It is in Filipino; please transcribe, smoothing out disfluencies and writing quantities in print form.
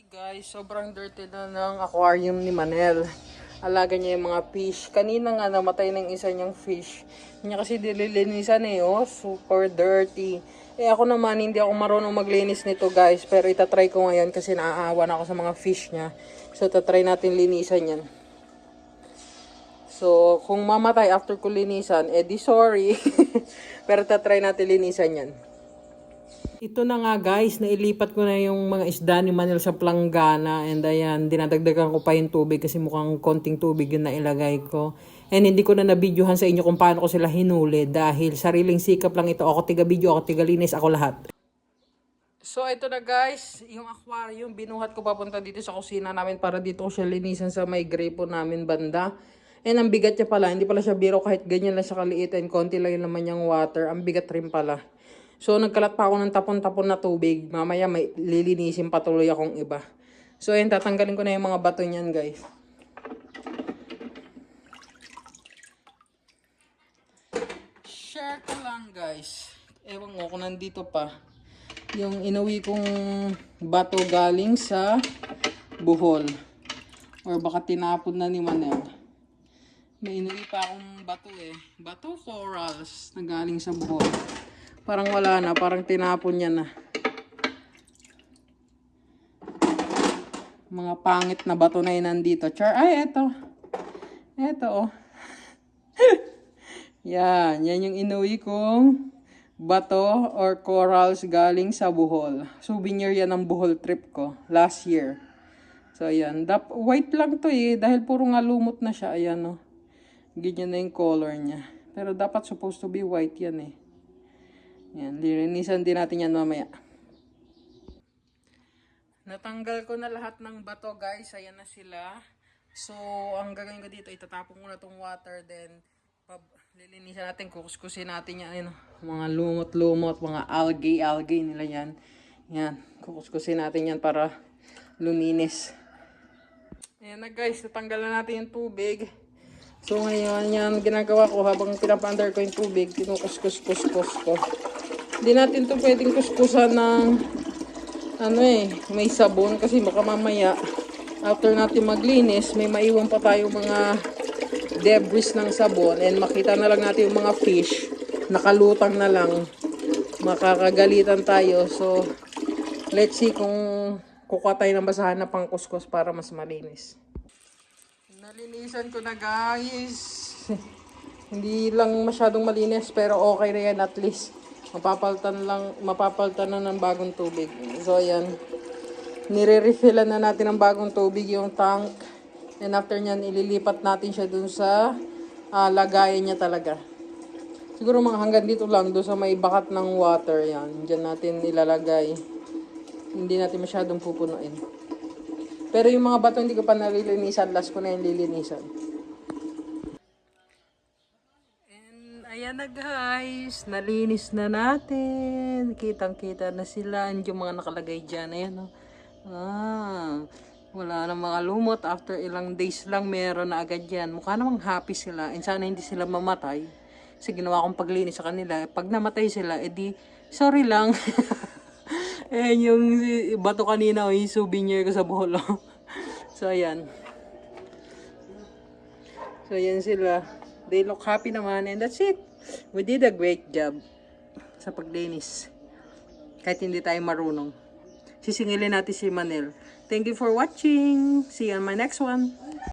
Guys, sobrang dirty na ng aquarium ni Manel. Alaga niya yung mga fish. Kanina nga namatay ng isa niyang fish. Hindi niya kasi dililinisan eh, oh. Super dirty. Eh ako naman, hindi ako marunong maglinis nito guys. Pero itatry ko ngayon kasi naaawa na ako sa mga fish niya. So itatry natin linisan yan. So kung mamatay after ko linisan, eh di sorry. Pero itatry natin linisan yan. Ito na nga guys, nailipat ko na yung mga isda ni Manel sa planggana. And ayan, dinadagdagan ko pa yung tubig kasi mukhang konting tubig yung nailagay ko. And hindi ko na nabidyohan sa inyo kung paano ko sila hinuli dahil sariling sikap lang ito. Ako tiga video, ako tiga linis, ako lahat. So ito na guys, yung aquarium, binuhat ko papunta dito sa kusina namin para dito ko siya linisan sa may gripo namin banda. And ang bigat niya pala, hindi pala siya biro kahit ganyan lang siya kaliit and konti lang yung laman niyang water. Ang bigat rin pala. So, nagkalat pa ako ng tapon-tapon na tubig. Mamaya may lilinisin patuloy akong iba. So, ayun, tatanggalin ko na yung mga bato niyan, guys. Share ko lang, guys. Ewan ko kung nandito pa. Yung inuwi kong bato galing sa Bohol. Or baka tinapon na ni Manel. May inuwi pa akong bato eh. Bato corals na galing sa Bohol. Parang wala na, parang tinapon niya na. Mga pangit na bato na yun nandito. Char, ay, eto. Eto, oh. Yan yung inuwi kong bato or corals galing sa Bohol. Souvenir yan ng Bohol trip ko last year. So, ayan. White lang to eh, dahil puro nga lumot na siya. Ayan, oh. Ganyan na yung color niya. Pero dapat supposed to be white yan eh. Yan, lilinisan din natin yan mamaya. Natanggal ko na lahat ng bato guys. Ayan na sila. So, ang gagawin ko dito, itatapon ko na tong water. Then, lilinisan natin, kukuskusin natin yan. Ayun, mga lumot-lumot, mga algae nila yan. Yan, kukuskusin natin yan para luminis. Ayan na guys, natanggal na natin yung tubig. So, ngayon yan, ginagawa ko habang pinapandar ko yung tubig, kinukuskus-kuskus ko. Hindi natin to pwedeng kuskusan ng may sabon kasi baka mamaya after natin maglinis may maiwan pa tayo mga debris ng sabon and makita na lang natin yung mga fish nakalutang na lang, makakagalitan tayo. So let's see kung kukuha tayo ng basahan na pang kuskus para mas malinis. Nalinisan ko na guys. Hindi lang masyadong malinis pero okay na yan at least. Mapapalitan na ng bagong tubig. So, ayan. Nire-refillan na natin ng bagong tubig yung tank. And after nyan, ililipat natin siya dun sa lagayan niya talaga. Siguro mga hanggang dito lang, dun sa may bakat ng water. Yan. Diyan natin ilalagay. Hindi natin masyadong pupunuin. Pero yung mga bato hindi ko pa nalilinisan. Last ko na yung lilinisan. Ayan na guys, nalinis na natin. Kitang-kita na sila. Yung mga nakalagay dyan. Ayan o. Wala na mga lumot. After ilang days lang meron na agad yan. Mukha namang happy sila. And sana hindi sila mamatay. Kasi ginawa kong paglinis sa kanila. Pag namatay sila, edi sorry lang. Ayan yung bato kanina. Yung souvenir ko sa Bohol. So ayan. So ayan sila. They look happy naman and that's it. We did a great job sa paglinis. Kahit hindi tayo marunong. Sisingilin natin si Manel. Thank you for watching. See you on my next one.